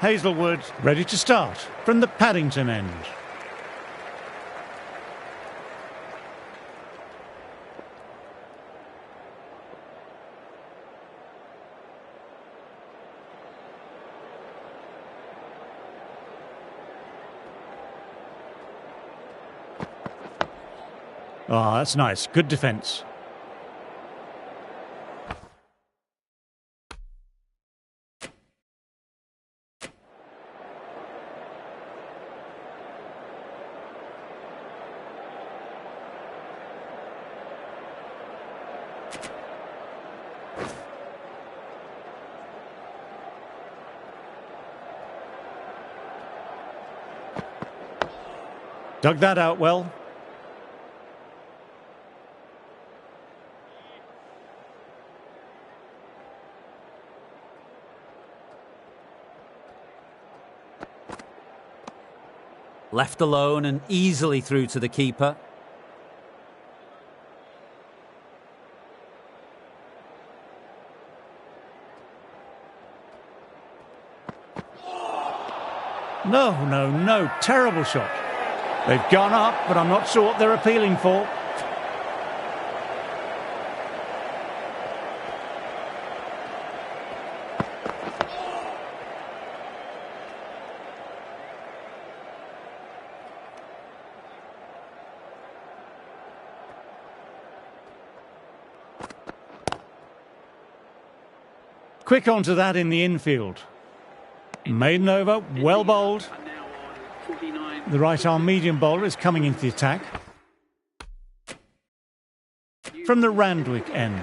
Hazelwood ready to start from the Paddington end. Oh, that's nice. Good defence. Dug that out well. Left alone and easily through to the keeper. No. Terrible shot. They've gone up, but I'm not sure what they're appealing for. Quick onto that in the infield. Maiden over, well bowled. The right-arm medium bowler is coming into the attack. From the Randwick end.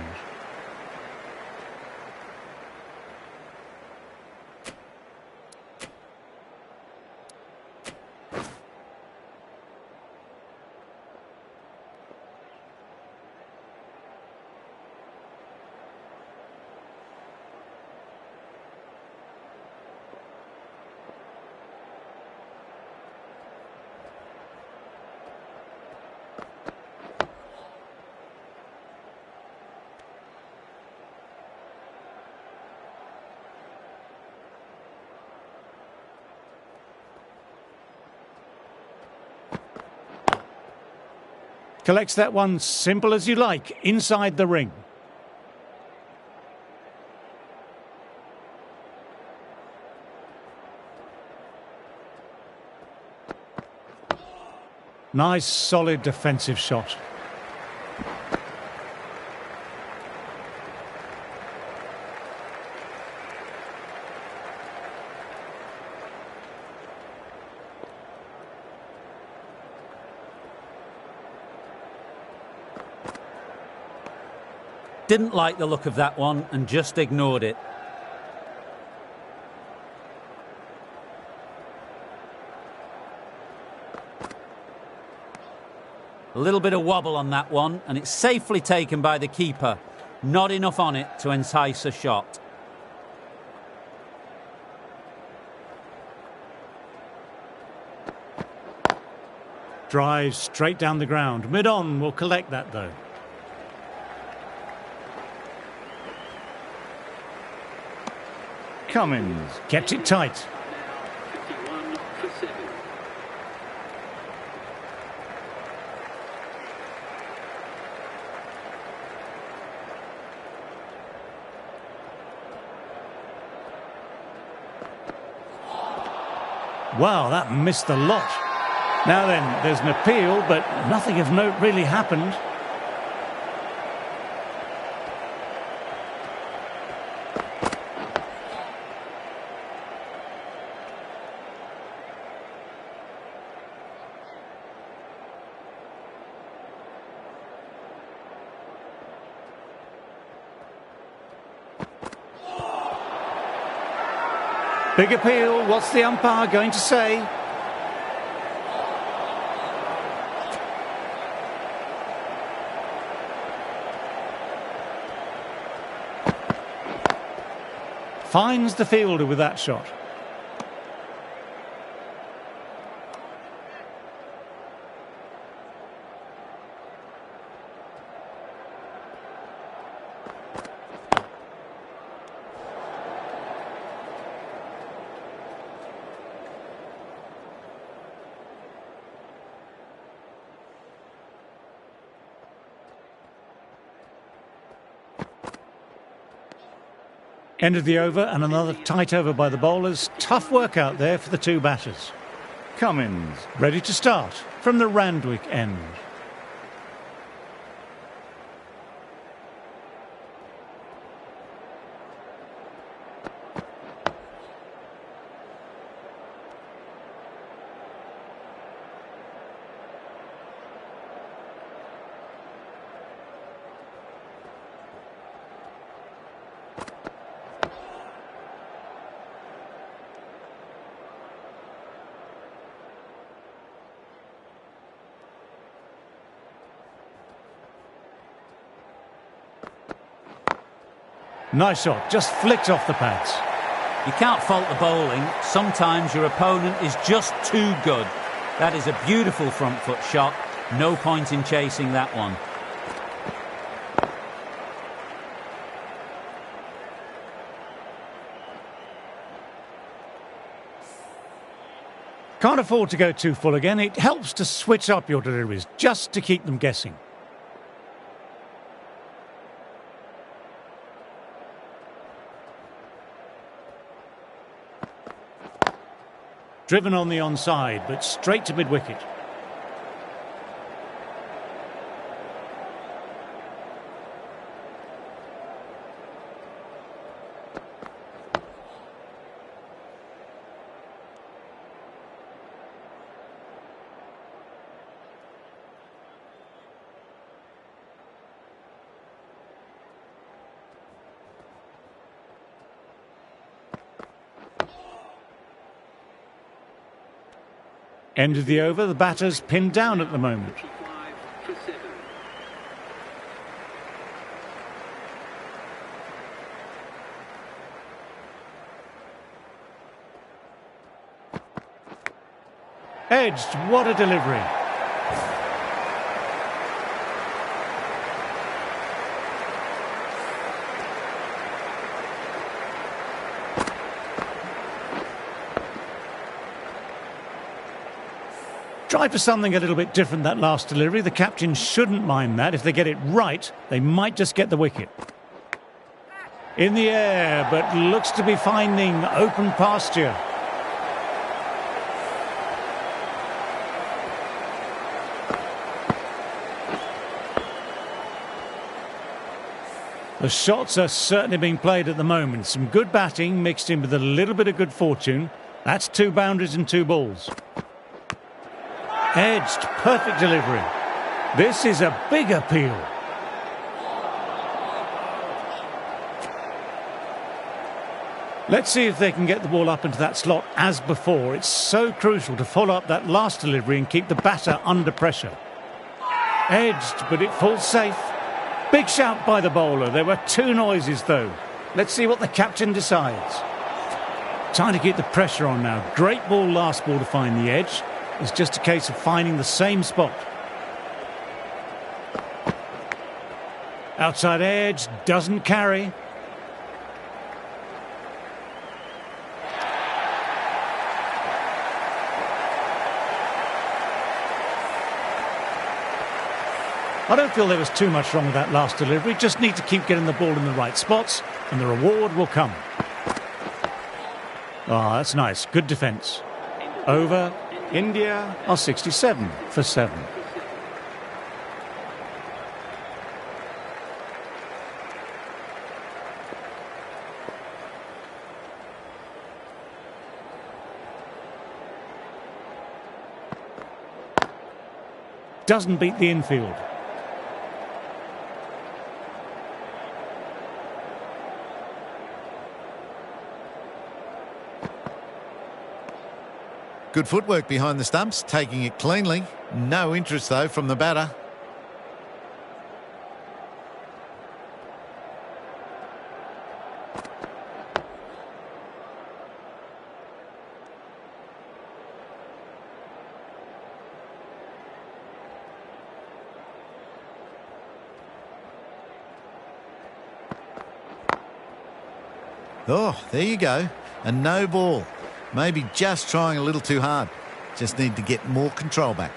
Collects that one simple as you like, inside the ring. Nice, solid defensive shot. Didn't like the look of that one and just ignored it. A little bit of wobble on that one, and it's safely taken by the keeper. Not enough on it to entice a shot. Drives straight down the ground. Mid-on will collect that though. Cummins kept it tight. Wow, that missed the lot. Now then, there's an appeal, but nothing of note really happened. Big appeal. What's the umpire going to say? Finds the fielder with that shot. End of the over and another tight over by the bowlers. Tough work out there for the two batters. Cummins ready to start from the Randwick end. Nice shot, just flicked off the pads. You can't fault the bowling. Sometimes your opponent is just too good. That is a beautiful front foot shot. No point in chasing that one. Can't afford to go too full again. It helps to switch up your deliveries, just to keep them guessing. Driven on the onside, but straight to mid-wicket. End of the over, the batter's pinned down at the moment. Edged, what a delivery. Tried for something a little bit different that last delivery. The captain shouldn't mind that. If they get it right, they might just get the wicket. In the air, but looks to be finding open pasture. The shots are certainly being played at the moment. Some good batting mixed in with a little bit of good fortune. That's 2 boundaries and 2 balls. Edged, perfect delivery. This is a big appeal. Let's see if they can get the ball up into that slot as before. It's so crucial to follow up that last delivery and keep the batter under pressure. Edged, but it falls safe. Big shout by the bowler. There were 2 noises though. Let's see what the captain decides. Trying to keep the pressure on now. Great ball last ball to find the edge. It's just a case of finding the same spot. Outside edge, doesn't carry. I don't feel there was too much wrong with that last delivery. Just need to keep getting the ball in the right spots and the reward will come. Ah, that's nice. Good defence. Over. India are 67 for 7. Doesn't beat the infield. Good footwork behind the stumps, taking it cleanly. No interest, though, from the batter. Oh, there you go. A no ball. Maybe just trying a little too hard. Just need to get more control back.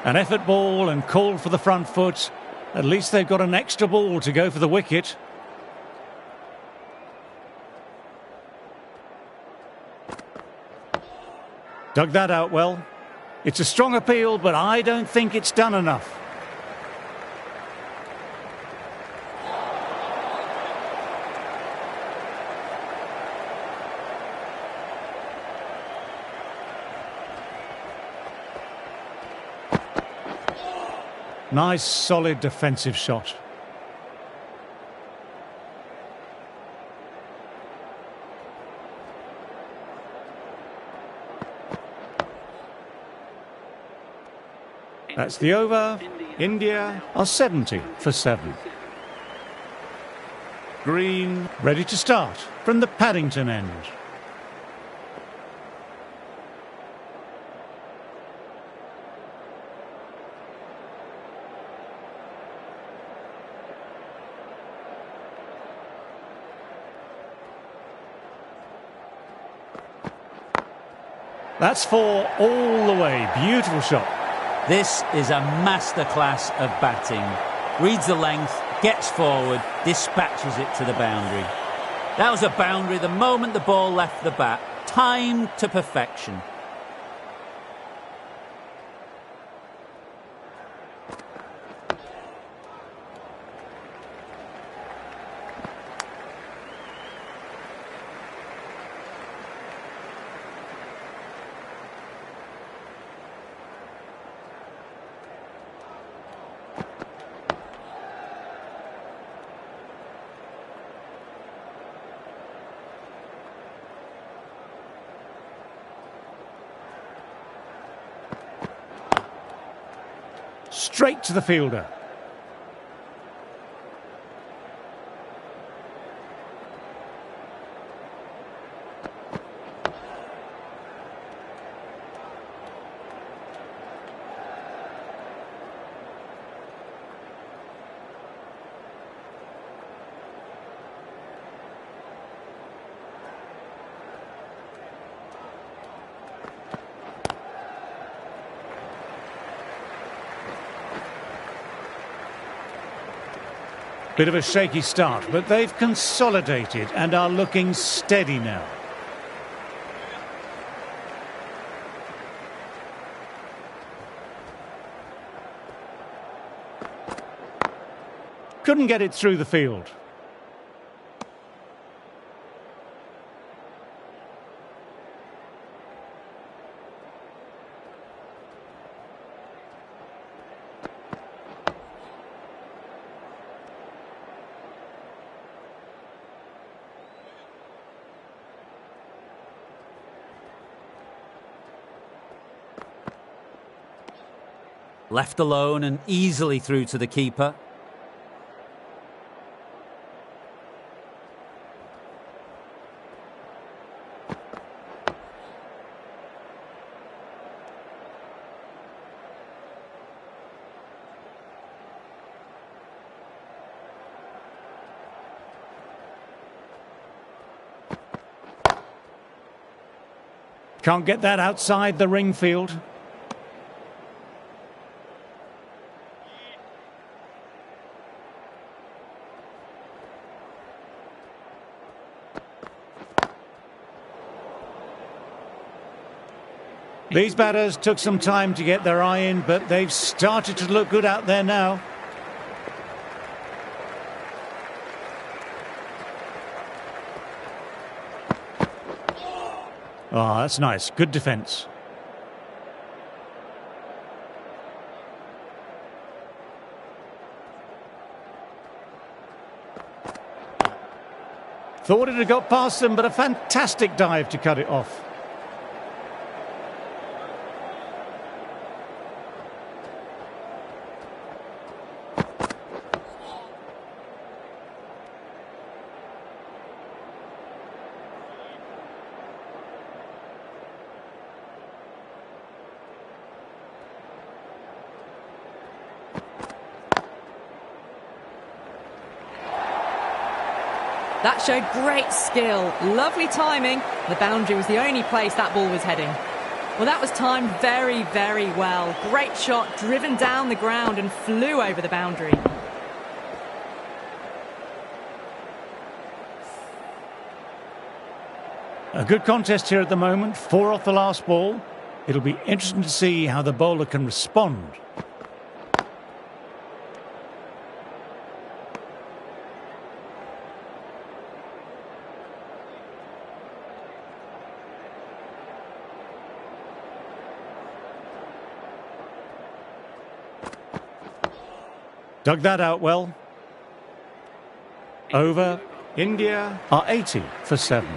An effort ball and called for the front foot. At least they've got an extra ball to go for the wicket. Dug that out well. It's a strong appeal, but I don't think it's done enough. Nice, solid defensive shot. That's the over. India are 70 for 7. Green ready to start from the Paddington end. That's 4 all the way. Beautiful shot. This is a masterclass of batting. Reads the length, gets forward, dispatches it to the boundary. That was a boundary the moment the ball left the bat. Timed to perfection. Straight to the fielder. Bit of a shaky start, but they've consolidated and are looking steady now. Couldn't get it through the field. Left alone and easily through to the keeper. Can't get that outside the ring field. These batters took some time to get their eye in, but they've started to look good out there now. Oh, that's nice. Good defence. Thought it had got past them, but a fantastic dive to cut it off. That showed great skill, lovely timing. The boundary was the only place that ball was heading. Well, that was timed very, very well. Great shot, driven down the ground and flew over the boundary. A good contest here at the moment. 4 off the last ball. It'll be interesting to see how the bowler can respond. Dug that out well. Over. India are 80 for 7.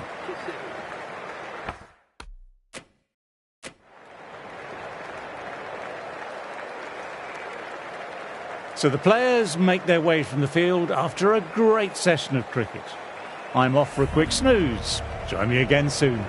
So the players make their way from the field after a great session of cricket. I'm off for a quick snooze. Join me again soon.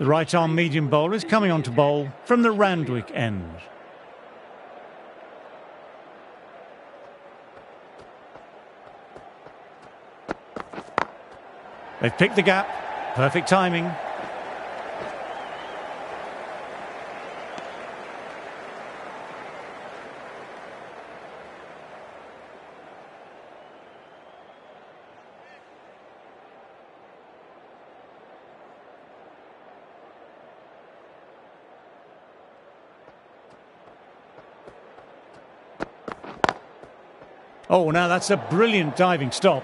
The right-arm medium bowler is coming on to bowl from the Randwick end. They've picked the gap. Perfect timing. Oh, now that's a brilliant diving stop.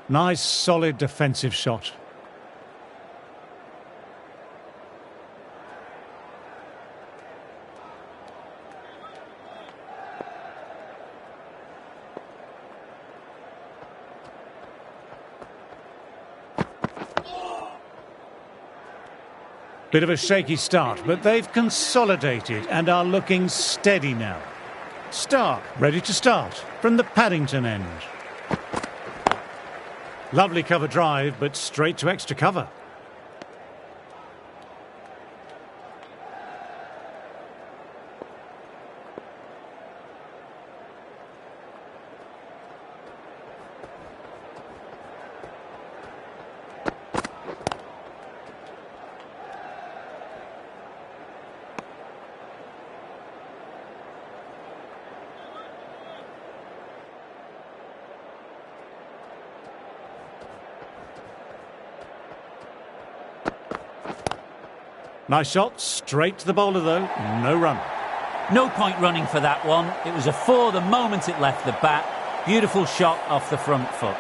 Nice, solid defensive shot. Bit of a shaky start, but they've consolidated and are looking steady now. Stark, ready to start from the Paddington end. Lovely cover drive, but straight to extra cover. Nice shot, straight to the bowler though, no run. No point running for that one. It was a 4 the moment it left the bat. Beautiful shot off the front foot.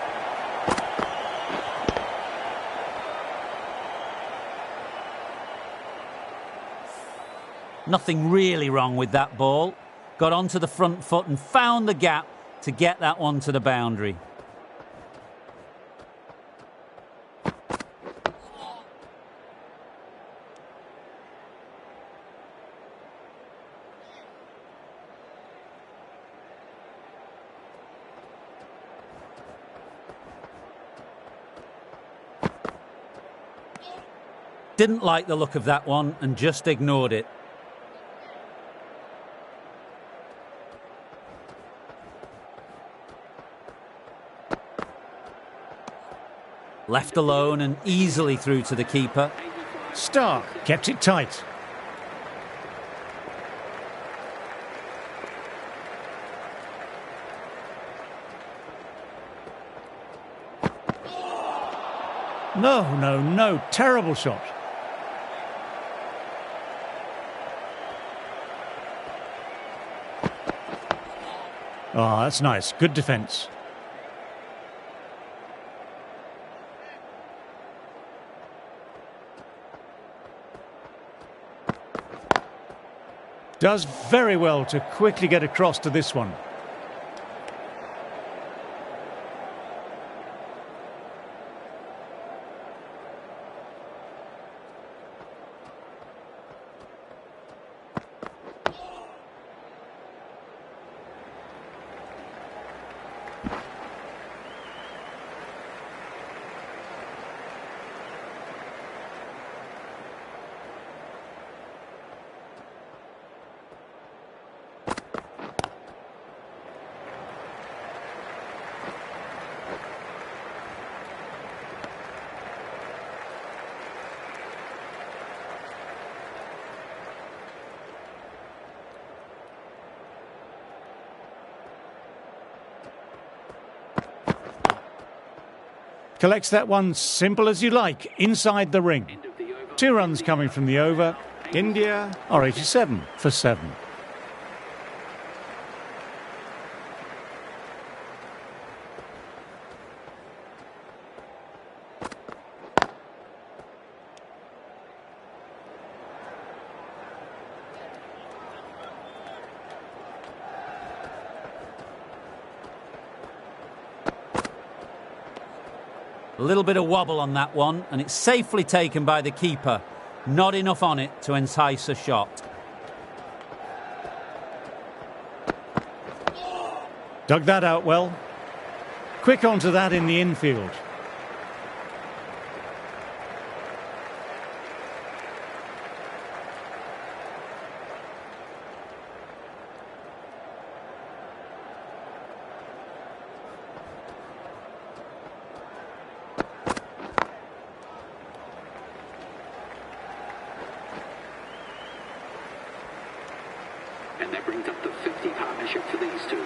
Nothing really wrong with that ball. Got onto the front foot and found the gap to get that one to the boundary. Didn't like the look of that one and just ignored it. Left alone and easily through to the keeper. Stark kept it tight. No, no, no. Terrible shot. Oh, that's nice. Good defence. Does very well to quickly get across to this one. Collects that one simple as you like, inside the ring. 2 runs coming from the over. India are 87 for 7. A little bit of wobble on that one, and it's safely taken by the keeper. Not enough on it to entice a shot. Dug that out well. Quick onto that in the infield. And that brings up the 50 partnership for these two.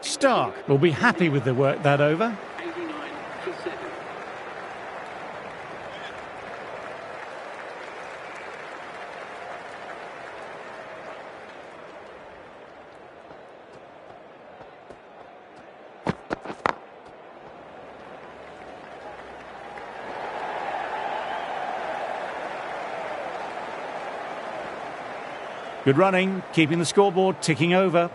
Stark will be happy with the work that over. 89 for 7. Good running, keeping the scoreboard ticking over.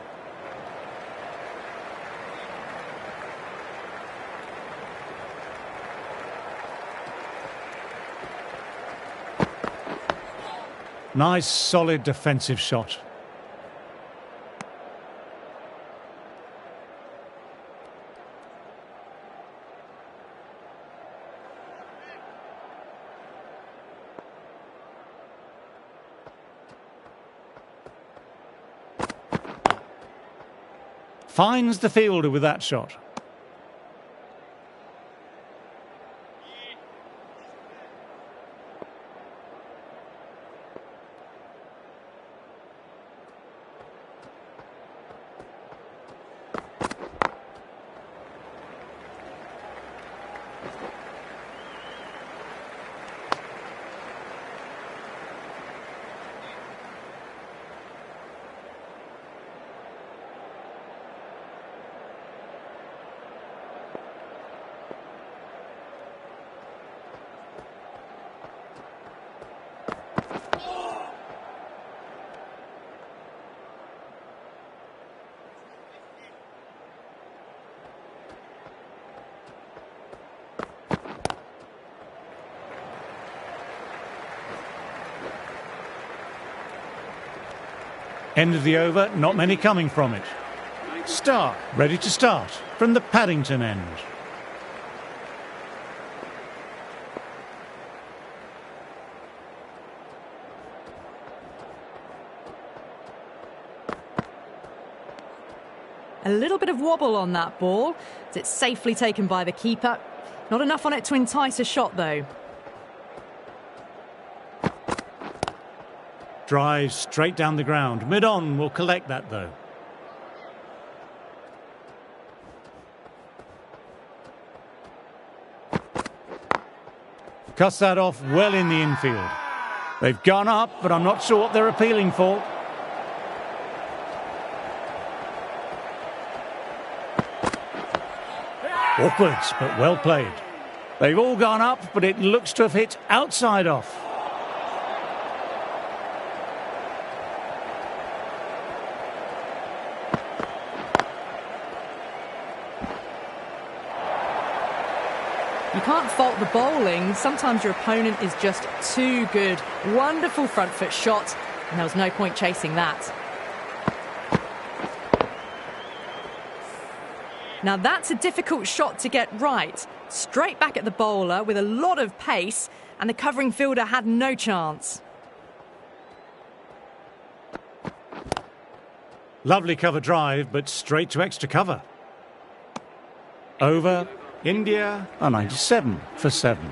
Nice, solid defensive shot. Finds the fielder with that shot. End of the over, not many coming from it. Stark, ready to start from the Paddington end. . A little bit of wobble on that ball. It's safely taken by the keeper. Not enough on it to entice a shot, though. Drive straight down the ground. Mid-on will collect that, though. Cuts that off well in the infield. They've gone up, but I'm not sure what they're appealing for. Awkward, but well played. They've all gone up, but it looks to have hit outside off. You can't fault the bowling. Sometimes your opponent is just too good. Wonderful front foot shot, and there was no point chasing that. Now that's a difficult shot to get right. Straight back at the bowler with a lot of pace, and the covering fielder had no chance. Lovely cover drive, but straight to extra cover. Over. India are 97 for 7.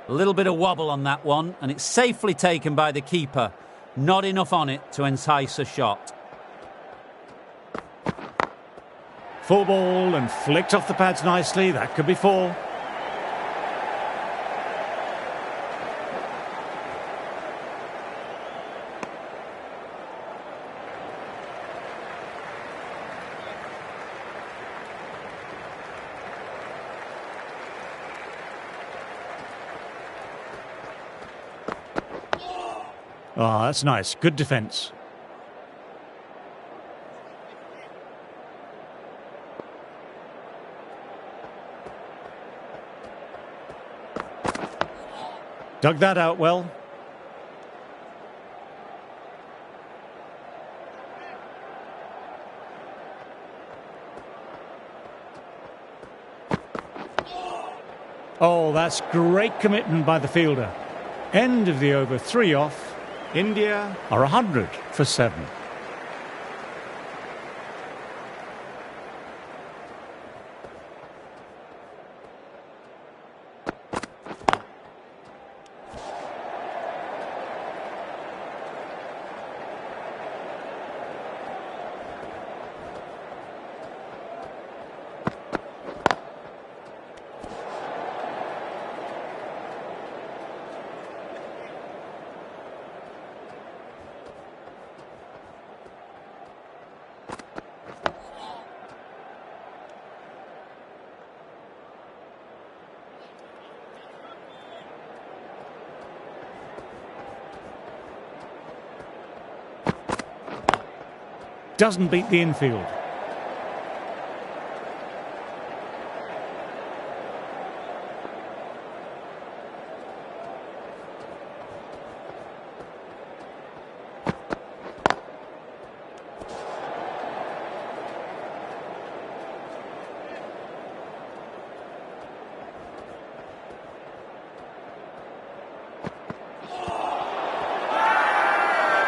A little bit of wobble on that one, and it's safely taken by the keeper. Not enough on it to entice a shot. Full ball and flicked off the pads nicely. That could be 4. Oh, that's nice. Good defence. Dug that out well. Oh, that's great commitment by the fielder. End of the over, 3 off. India are 100 for 7. Doesn't beat the infield.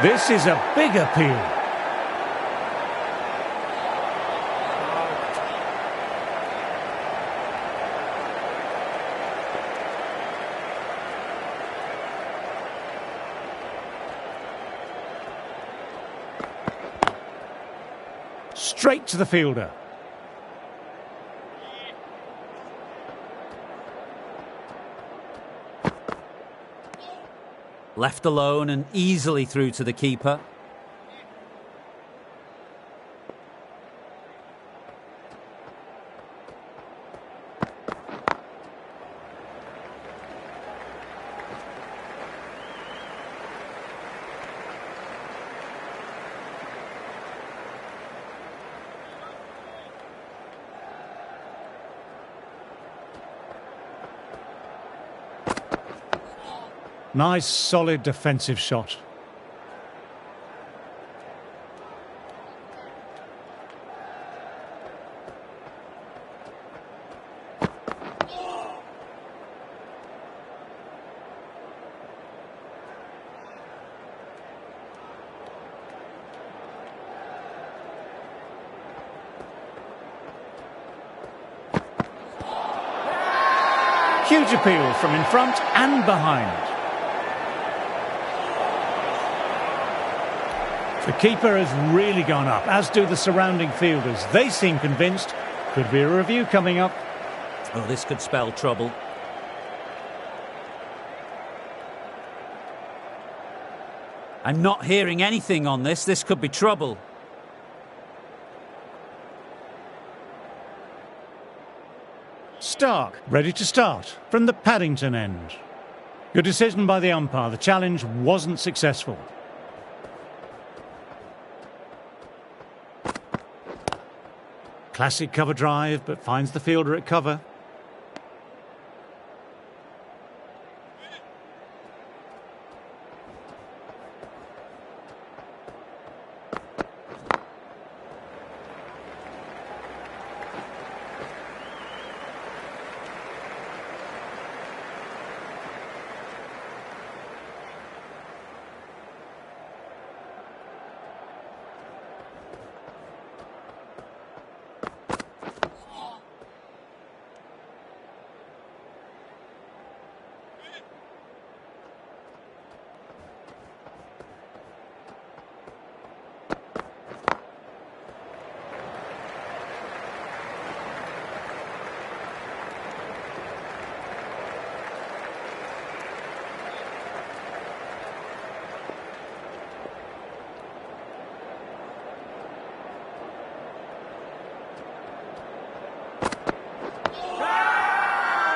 This is a big appeal. Straight to the fielder. Left alone and easily through to the keeper. Nice, solid defensive shot. Huge appeal from in front and behind. The keeper has really gone up, as do the surrounding fielders. They seem convinced. Could be a review coming up. Oh, this could spell trouble. I'm not hearing anything on this. This could be trouble. Stark, ready to start from the Paddington end. Good decision by the umpire. The challenge wasn't successful. Classic cover drive, but finds the fielder at cover.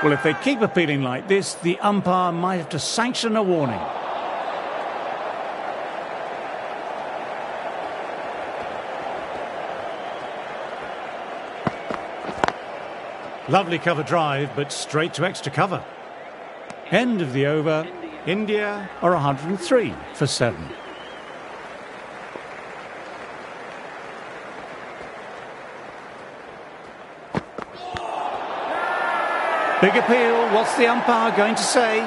Well, if they keep appealing like this, the umpire might have to sanction a warning. Lovely cover drive, but straight to extra cover. End of the over. India are 103 for 7. Big appeal. What's the umpire going to say?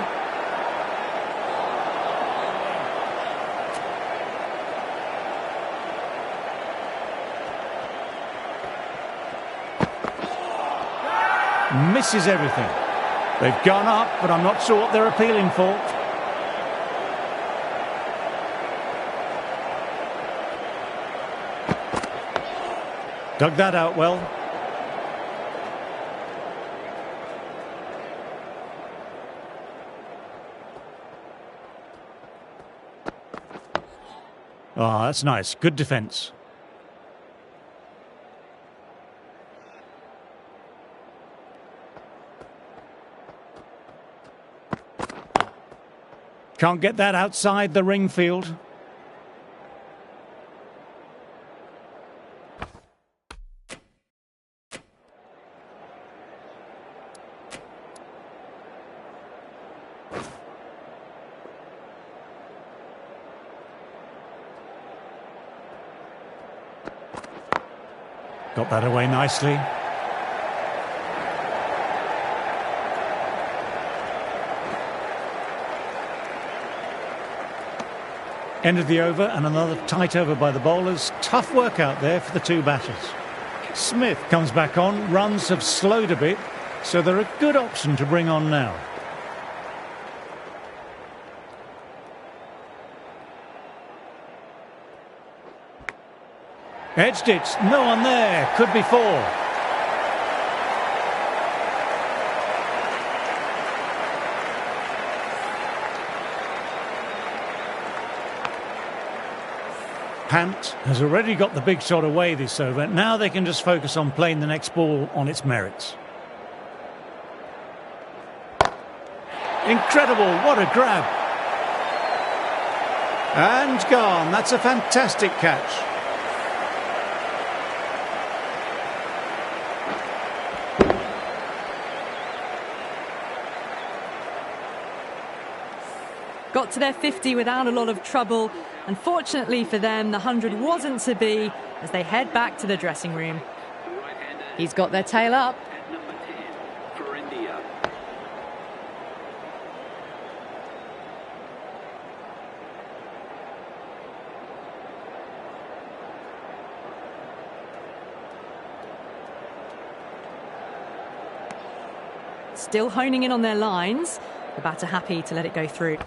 Misses everything. They've gone up, but I'm not sure what they're appealing for. Dug that out well. Ah, that's nice. Good defence. Can't get that outside the ring field. Got that away nicely. End of the over and another tight over by the bowlers. Tough work out there for the two batters. Smith comes back on. Runs have slowed a bit, so they're a good option to bring on now. Edged it. No one there. Could be 4. Pant has already got the big shot away this over. Now they can just focus on playing the next ball on its merits. Incredible. What a grab. And gone. That's a fantastic catch. Got to their 50 without a lot of trouble. Unfortunately for them, the 100 wasn't to be as they head back to the dressing room. He's got their tail up. At number 10 for India. Still honing in on their lines. The batter happy to let it go through.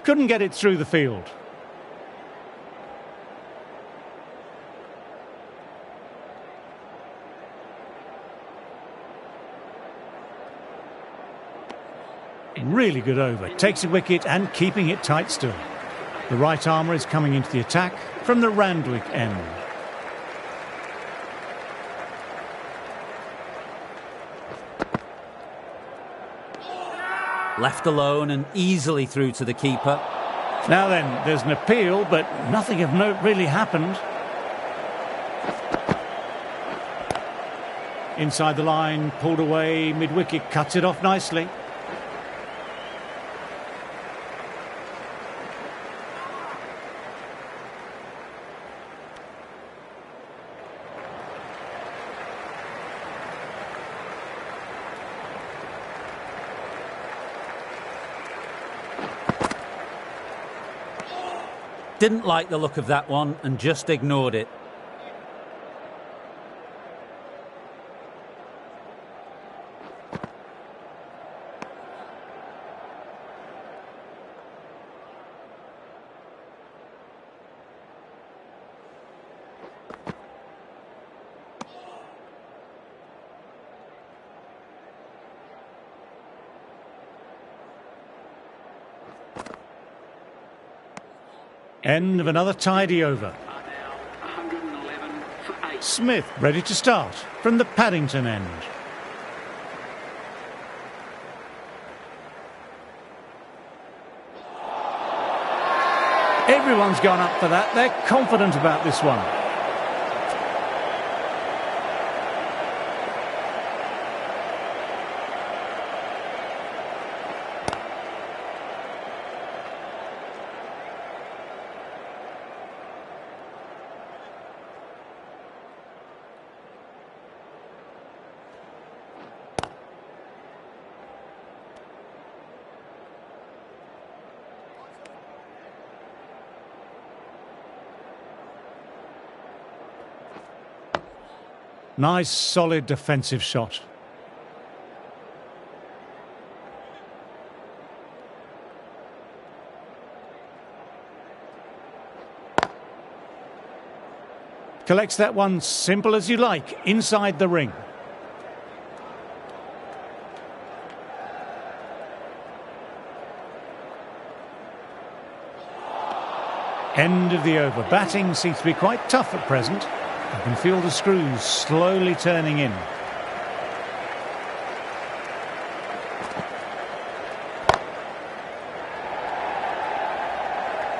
Couldn't get it through the field. Really good over. Takes a wicket and keeping it tight still. The right armour is coming into the attack from the Randwick end. Left alone and easily through to the keeper. Now then, there's an appeal, but nothing of note really happened. Inside the line, pulled away, mid-wicket, cuts it off nicely. Didn't like the look of that one and just ignored it. End of another tidy over. Are now 111 for 8. Smith ready to start from the Paddington end. Everyone's gone up for that. They're confident about this one. Nice, solid defensive shot. Collects that one simple as you like, inside the ring. End of the over. Batting seems to be quite tough at present. You can feel the screws slowly turning in.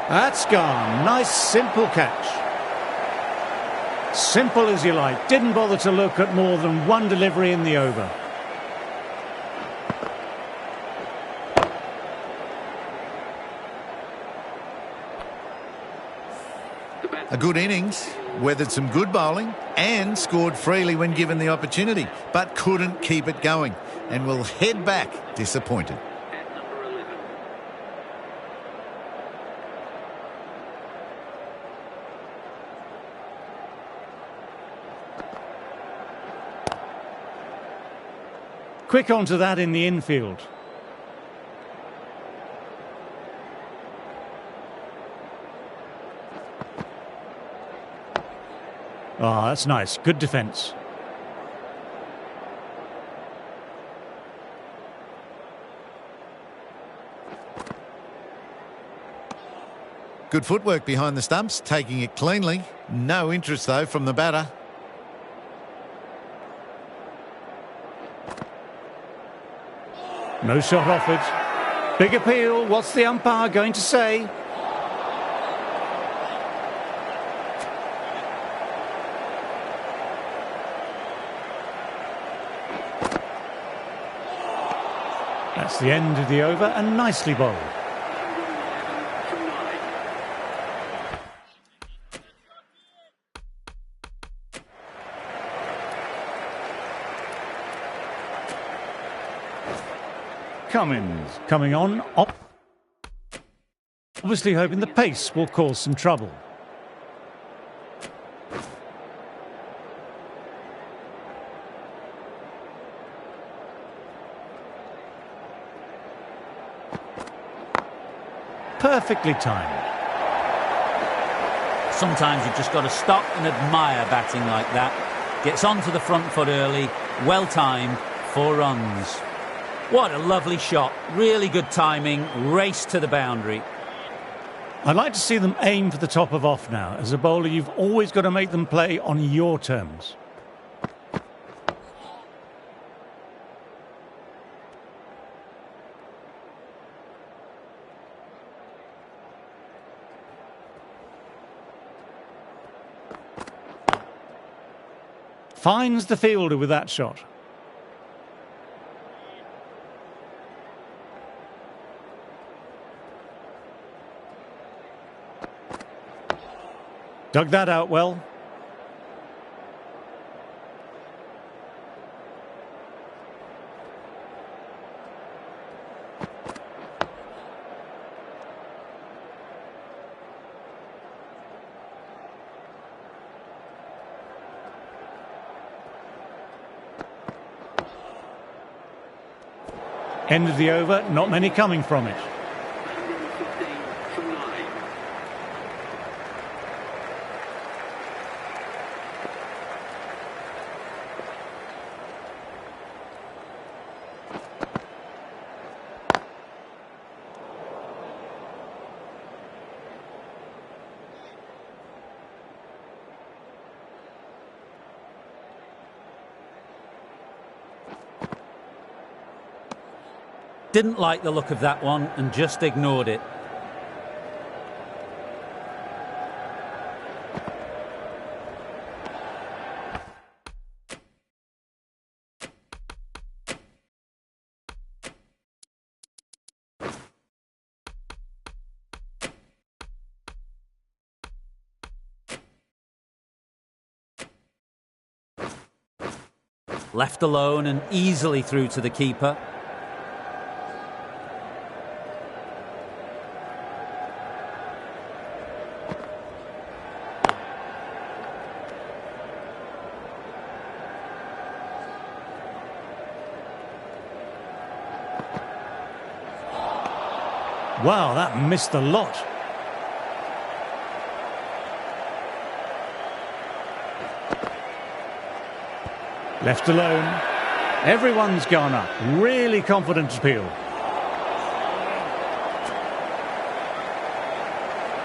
That's gone. Nice, simple catch. Simple as you like. Didn't bother to look at more than one delivery in the over. A good innings, weathered some good bowling and scored freely when given the opportunity, but couldn't keep it going and will head back disappointed. At number 11. Quick onto that in the infield. Oh, that's nice. Good defence. Good footwork behind the stumps, taking it cleanly. No interest, though, from the batter. No shot offered. Big appeal. What's the umpire going to say? That's the end of the over and nicely bowled. Cummins coming on. Obviously hoping the pace will cause some trouble. Perfectly timed. Sometimes you've just got to stop and admire batting like that. Gets onto the front foot early, well timed, 4 runs. What a lovely shot, really good timing, race to the boundary. I'd like to see them aim for the top of off now. As a bowler, you've always got to make them play on your terms. Finds the fielder with that shot. Dug that out well. End of the over, not many coming from it. Didn't like the look of that one and just ignored it. Left alone and easily through to the keeper. Wow, that missed a lot. Left alone. Everyone's gone up. Really confident appeal.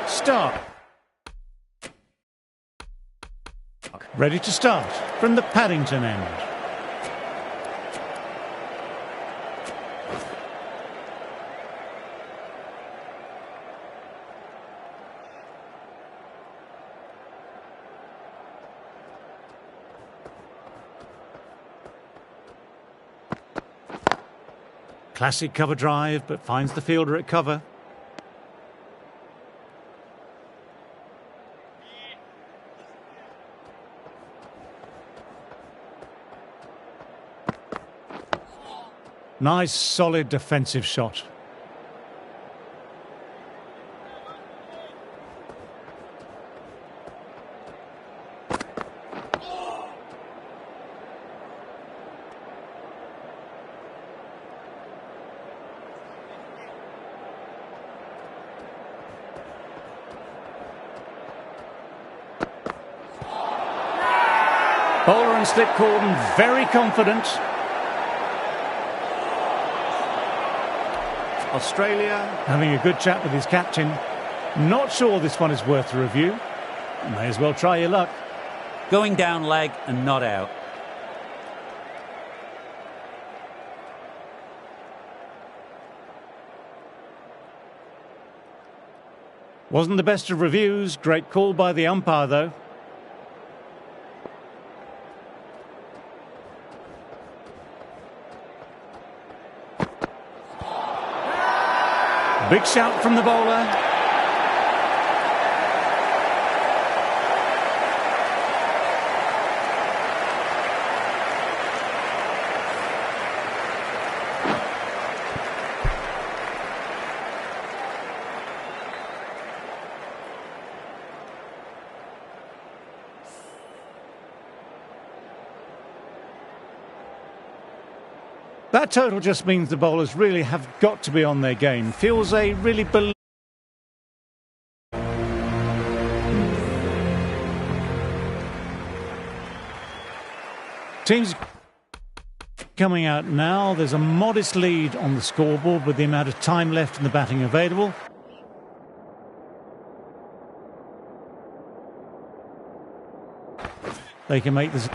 Start. Ready to start from the Paddington end. Classic cover drive, but finds the fielder at cover. Nice, solid defensive shot. Bowler and slip cordon, very confident. Australia having a good chat with his captain. Not sure this one is worth a review. May as well try your luck. Going down leg and not out. Wasn't the best of reviews. Great call by the umpire, though. Big shout from the bowler. That total just means the bowlers really have got to be on their game. Feels a really teams coming out now. There's a modest lead on the scoreboard with the amount of time left in the batting available. They can make this.